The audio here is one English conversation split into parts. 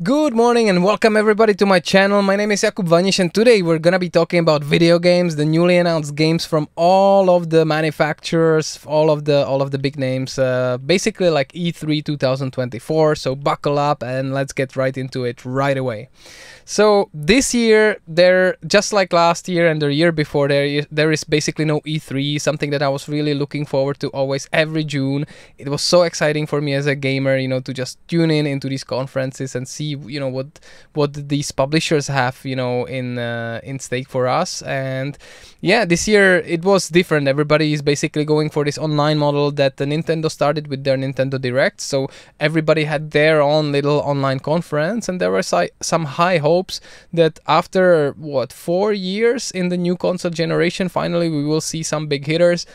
Good morning and welcome everybody to my channel. My name is Jakub Vanish and today we're gonna be talking about video games, the newly announced games from all of the manufacturers, all of the big names, basically like E3 2024. So buckle up and let's get right into it right away. So this year, just like last year and the year before, there is basically no E3, something that I was really looking forward to always every June. It was so exciting for me as a gamer, to just tune in into these conferences and see, what these publishers have, in stake for us. And yeah, this year it was different. Everybody is basically going for this online model that the Nintendo started with their Nintendo Direct. So everybody had their own little online conference, and there were some high hopes that after 4 years in the new console generation, finally we will see some big hitters.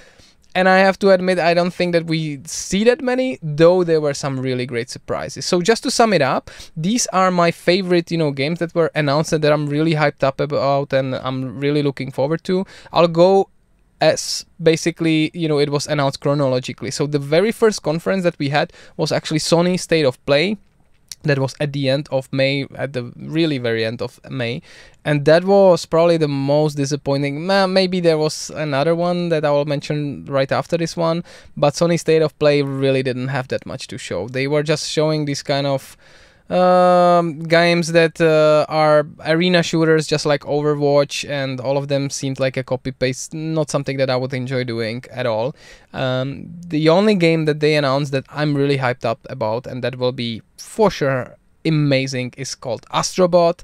And I have to admit, I don't think that we see that many, though there were some really great surprises. So just to sum it up, these are my favorite, games that were announced and that I'm really hyped up about and I'm really looking forward to. I'll go as basically, it was announced chronologically. So the very first conference that we had was actually Sony State of Play. That was at the end of May, at the really very end of May. And that was probably the most disappointing. Maybe there was another one that I will mention right after this one. But Sony State of Play really didn't have that much to show. They were just showing these kind of games that are arena shooters, just like Overwatch, and all of them seemed like a copy-paste, not something that I would enjoy doing at all. The only game that they announced that I'm really hyped up about, and that will be for sure amazing, is called Astrobot.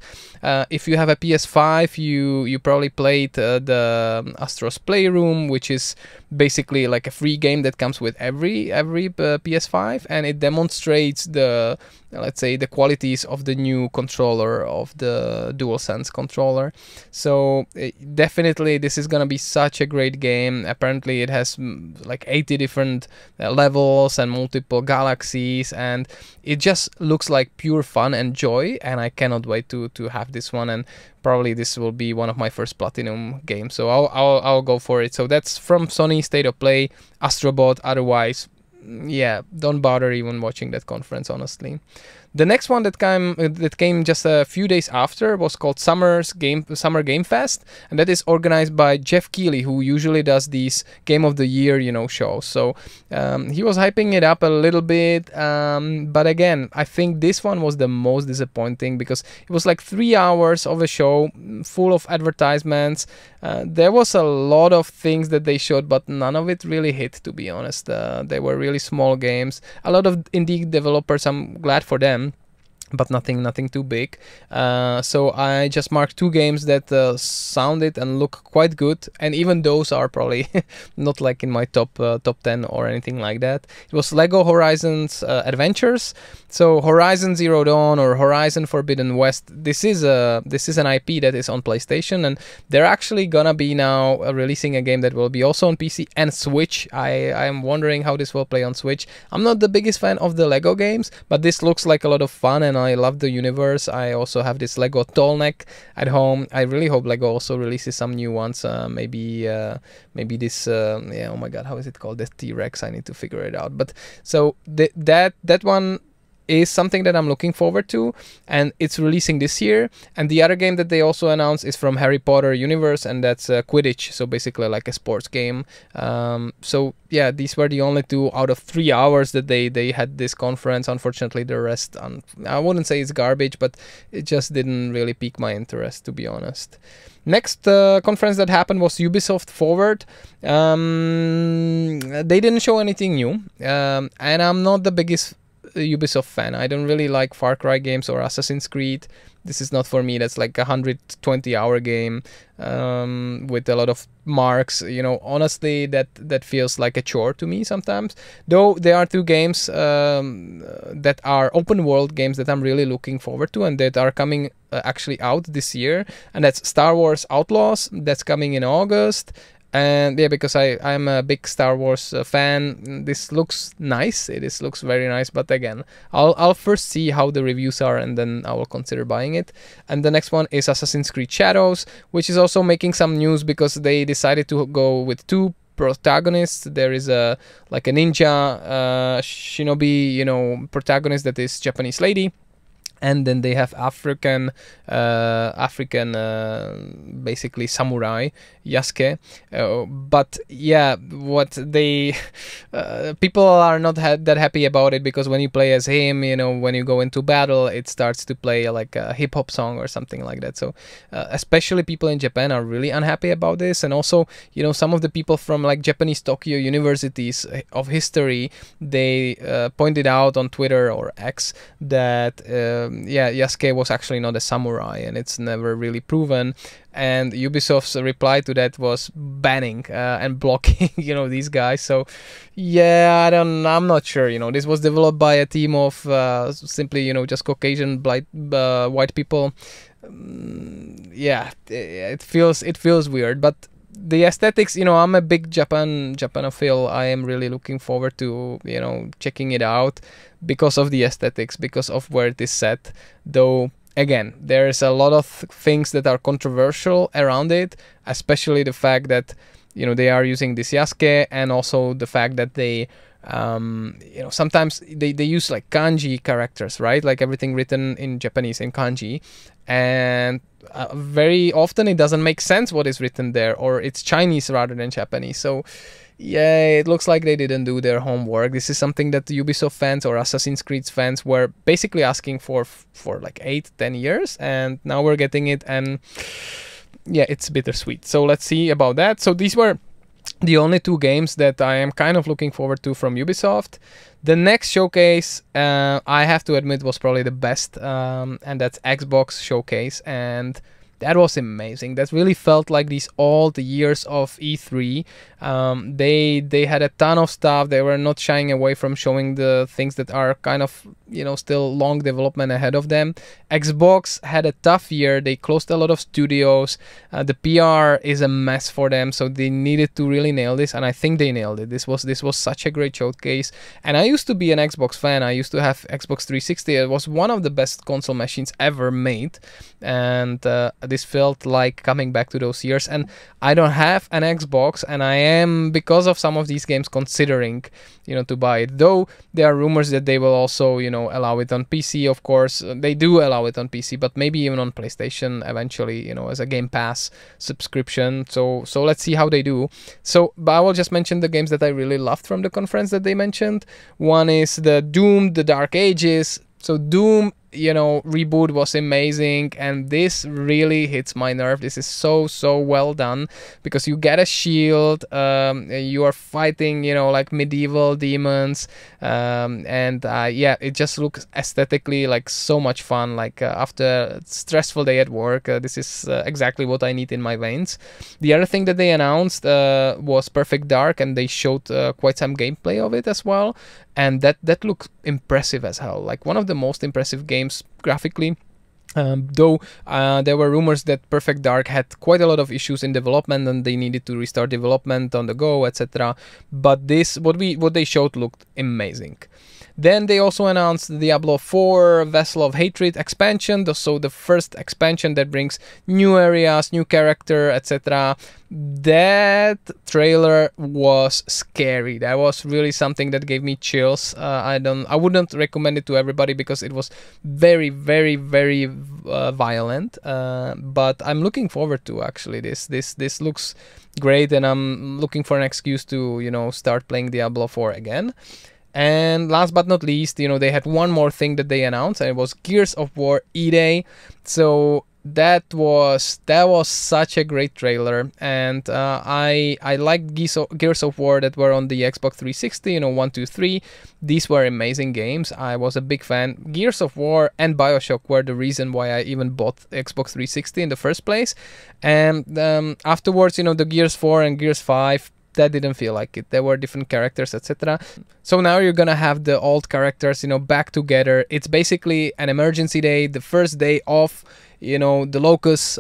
If you have a PS5, you probably played the Astro's Playroom, which is basically like a free game that comes with every PS5, and it demonstrates the, let's say, the qualities of the new controller, of the DualSense controller. So definitely this is gonna be such a great game. Apparently it has like 80 different levels and multiple galaxies, and it just looks like pure fun and joy, and I cannot wait to have this one, and probably this will be one of my first platinum games, so I'll go for it. So that's from Sony State of Play, Astrobot. Otherwise, yeah, don't bother even watching that conference, honestly. The next one that came just a few days after was called Summer Game Fest, and that is organized by Jeff Keighley, who usually does these Game of the Year, shows. So he was hyping it up a little bit, but again, I think this one was the most disappointing because it was like 3 hours of a show full of advertisements. There was a lot of things that they showed, but none of it really hit, to be honest. They were really small games. A lot of indie developers, I'm glad for them, but nothing too big. So I just marked 2 games that sounded and look quite good, and even those are probably not like in my top 10 or anything like that. It was Lego Horizons Adventures. So Horizon Zero Dawn or Horizon Forbidden West, this is an IP that is on PlayStation, and they're actually gonna be now releasing a game that will be also on PC and Switch. I am wondering how this will play on Switch. I'm not the biggest fan of the Lego games, but this looks like a lot of fun, and I love the universe. I also have this Lego tall neck at home. I really hope Lego also releases some new ones. Maybe this yeah, oh my god, how is it called? The T-Rex. I need to figure it out. But so that one is something that I'm looking forward to, and it's releasing this year. And the other game that they also announced is from Harry Potter universe, and that's Quidich, so basically like a sports game. So yeah, these were the only 2 out of 3 hours that they had this conference. Unfortunately, the rest, I wouldn't say it's garbage, but it just didn't really pique my interest, to be honest. Next conference that happened was Ubisoft Forward. They didn't show anything new, and I'm not the biggest Ubisoft fan. I don't really like Far Cry games or Assassin's Creed. This is not for me. That's like a 120-hour game with a lot of marks. Honestly, that feels like a chore to me sometimes. Though there are 2 games that are open world games that I'm really looking forward to, and that are coming actually out this year. And that's Star Wars Outlaws. That's coming in August. And yeah, because I'm a big Star Wars fan, this looks nice. Looks very nice. But again, I'll first see how the reviews are, and then I will consider buying it. And the next one is Assassin's Creed Shadows, which is also making some news because they decided to go with 2 protagonists. There is a ninja shinobi, protagonist that is Japanese lady. And then they have African basically samurai Yasuke, but yeah, what they people are not that happy about it, because when you play as him, you know, when you go into battle, it starts to play like a hip-hop song or something like that. So especially people in Japan are really unhappy about this. And also, you know, some of the people from like Japanese Tokyo universities of history, they pointed out on Twitter or X that yeah, Yasuke was actually not a samurai, and it's never really proven. And Ubisoft's reply to that was banning and blocking, you know, these guys. So yeah, I'm not sure. You know, this was developed by a team of simply, you know, just Caucasian white people. Yeah, it feels weird, but the aesthetics, you know, I'm a big Japanophile. I am really looking forward to, you know, checking it out because of the aesthetics, because of where it is set. Though again, there's a lot of things that are controversial around it, especially the fact that, you know, they are using this Yasuke, and also the fact that they you know, sometimes they use like kanji characters, right? Like everything written in Japanese in kanji, and very often it doesn't make sense what is written there, or it's Chinese rather than Japanese. So yeah, it looks like they didn't do their homework. This is something that the Ubisoft fans or Assassin's Creed fans were basically asking for like 8-10 years, and now we're getting it, and yeah, it's bittersweet. So let's see about that. So these were the only two games that I am kind of looking forward to from Ubisoft. The next showcase, I have to admit, was probably the best, and that's Xbox showcase, and that was amazing. That really felt like these old years of E3. They had a ton of stuff. They were not shying away from showing the things that are kind of, you know, still long development ahead of them. Xbox had a tough year. They closed a lot of studios. The PR is a mess for them, so they needed to really nail this, and I think they nailed it. This was such a great showcase. And I used to be an Xbox fan. I used to have Xbox 360. It was one of the best console machines ever made, and this felt like coming back to those years. And I don't have an Xbox, and I am, because of some of these games, considering, you know, to buy it. Though there are rumors that they will also, you know, allow it on PC. Of course, they do allow it on PC, but maybe even on PlayStation eventually, you know, as a Game Pass subscription. So let's see how they do. So, but I will just mention the games that I really loved from the conference that they mentioned. One is the Doom, The Dark Ages. So Doom, you know, reboot was amazing, and this really hits my nerve. This is so well done, because you get a shield, you are fighting, you know, like medieval demons, and yeah, it just looks aesthetically like so much fun. Like after a stressful day at work, this is exactly what I need in my veins. The other thing that they announced was Perfect Dark, and they showed quite some gameplay of it as well, and that looked impressive as hell. Like one of the most impressive games graphically. Though there were rumors that Perfect Dark had quite a lot of issues in development, and they needed to restart development on the go, etc. But this, what they showed, looked amazing. Then they also announced the Diablo 4 Vessel of Hatred expansion, so the first expansion that brings new areas, new character, etc. That trailer was scary. That was really something that gave me chills. I wouldn't recommend it to everybody because it was very violent. But I'm looking forward to actually this looks great, and I'm looking for an excuse to, you know, start playing Diablo 4 again. And last but not least, you know, they had one more thing that they announced, and it was Gears of War E-Day. So that was such a great trailer, and I liked Gears of War that were on the Xbox 360, you know, 1, 2, 3. These were amazing games. I was a big fan. Gears of War and BioShock were the reason why I even bought Xbox 360 in the first place. And afterwards, you know, the Gears 4 and Gears 5, that didn't feel like it. There were different characters, etc. So now you're gonna have the old characters, you know, back together. It's basically an emergency day, the first day of, you know, the locusts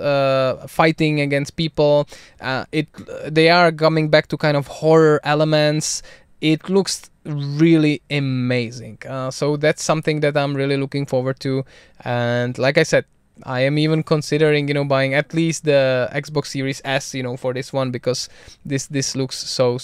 fighting against people. They are coming back to kind of horror elements. It looks really amazing. So that's something that I'm really looking forward to. And like I said, I am even considering, you know, buying at least the Xbox Series S, you know, for this one, because this looks so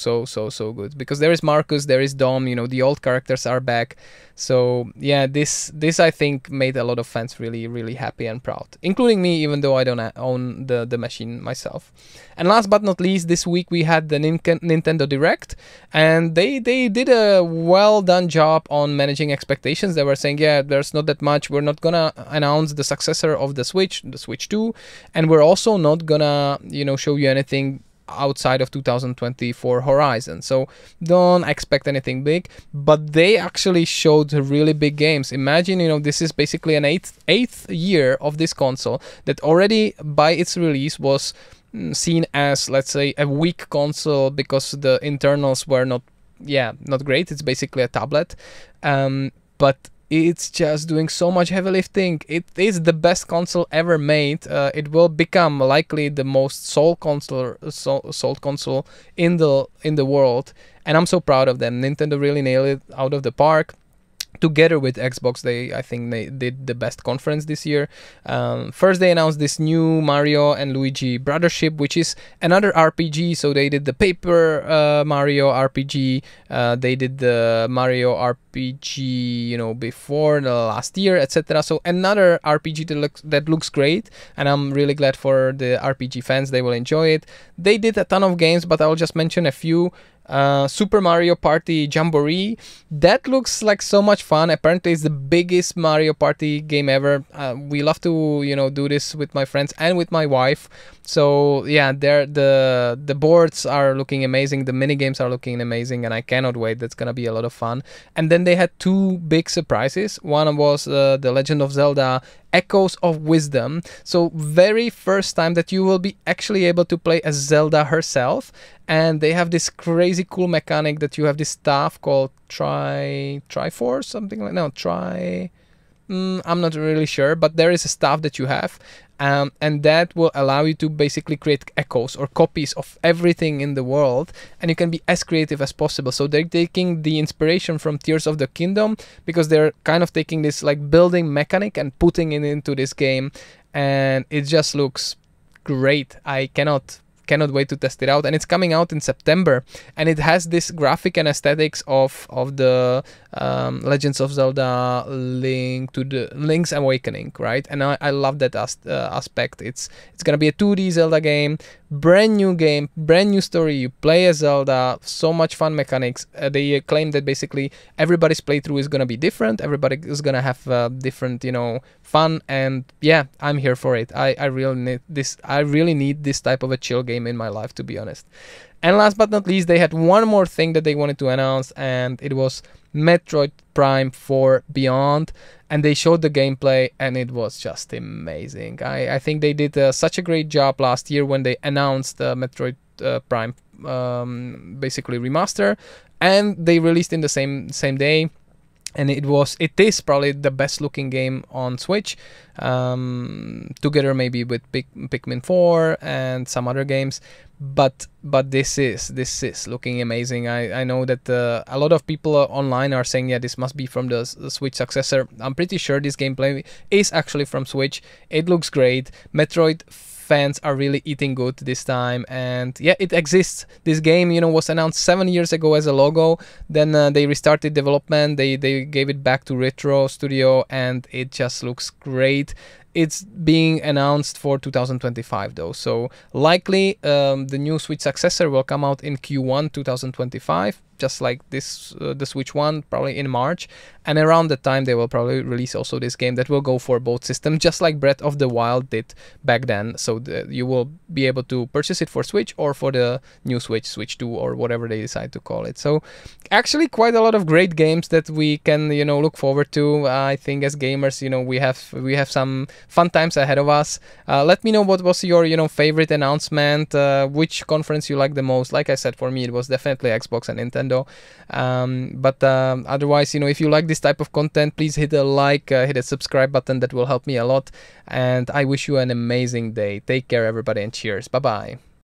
good. Because there is Marcus, there is Dom, you know, the old characters are back. So yeah, this I think made a lot of fans really happy and proud, including me, even though I don't own the machine myself. And last but not least, this week we had the Nintendo Direct, and they did a well done job on managing expectations. They were saying, yeah, there's not that much. We're not gonna announce the successor of the Switch 2, and we're also not gonna, you know, show you anything outside of 2024 horizon, so don't expect anything big. But they actually showed really big games. Imagine, you know, this is basically an eighth year of this console that already by its release was seen as, let's say, a weak console because the internals were not great. It's basically a tablet, but it's just doing so much heavy lifting. It is the best console ever made. It will become likely the most sold console in the world, and I'm so proud of them. Nintendo really nailed it out of the park. Together with Xbox, I think they did the best conference this year. First, they announced this new Mario and Luigi Brothership, which is another RPG. So they did the Paper Mario RPG. They did the Mario RPG, you know, before the last year, etc. So another RPG that looks great, and I'm really glad for the RPG fans. They will enjoy it. They did a ton of games, but I'll just mention a few. Super Mario Party Jamboree, that looks like so much fun. Apparently it's the biggest Mario Party game ever. We love to, you know, do this with my friends and with my wife. So yeah, the boards are looking amazing, the mini games are looking amazing, and I cannot wait. That's gonna be a lot of fun. And then they had two big surprises. One was the Legend of Zelda Echoes of Wisdom. So very first time that you will be actually able to play as Zelda herself. And they have this crazy cool mechanic that you have this staff called Triforce, something like, no, I'm not really sure, but there is a staff that you have, and that will allow you to basically create echoes or copies of everything in the world, and you can be as creative as possible. So they're taking the inspiration from Tears of the Kingdom, because they're kind of taking this like building mechanic and putting it into this game, and it just looks great. I cannot wait to test it out, and it's coming out in September, and it has this graphic and aesthetics of the Legends of Zelda Link's Awakening, right? And I love that aspect. It's gonna be a 2D Zelda game, brand new game, brand new story. You play as Zelda, so much fun mechanics. They claim that basically everybody's playthrough is gonna be different. Everybody is gonna have different, you know, fun, and yeah, I'm here for it. I really need this. I really need this type of a chill game in my life, to be honest. And last but not least, they had one more thing that they wanted to announce, and it was Metroid Prime 4 Beyond, and they showed the gameplay, and it was just amazing. I think they did such a great job last year when they announced Metroid Prime basically remaster, and they released in the same day. And it is probably the best looking game on Switch, together maybe with Pikmin 4 and some other games. But this is looking amazing. I know that a lot of people online are saying, yeah, this must be from the Switch successor. I'm pretty sure this gameplay is actually from Switch. It looks great. Metroid fans are really eating good this time, and yeah, it exists. This game, you know, was announced 7 years ago as a logo, then they restarted development, they gave it back to Retro Studio, and it just looks great. It's being announced for 2025 though, so likely the new Switch successor will come out in Q1 2025, just like this the Switch one, probably in March, and around the time they will probably release also this game that will go for both systems, just like Breath of the Wild did back then. So you will be able to purchase it for Switch or for the new Switch 2, or whatever they decide to call it. So actually quite a lot of great games that we can, you know, look forward to. I think as gamers, you know, we have some fun times ahead of us. Let me know what was your, you know, favorite announcement, which conference you like the most. Like I said, for me it was definitely Xbox and Nintendo. But otherwise, you know, if you like this type of content, please hit a like, hit a subscribe button. That will help me a lot, and I wish you an amazing day. Take care everybody, and cheers. Bye bye.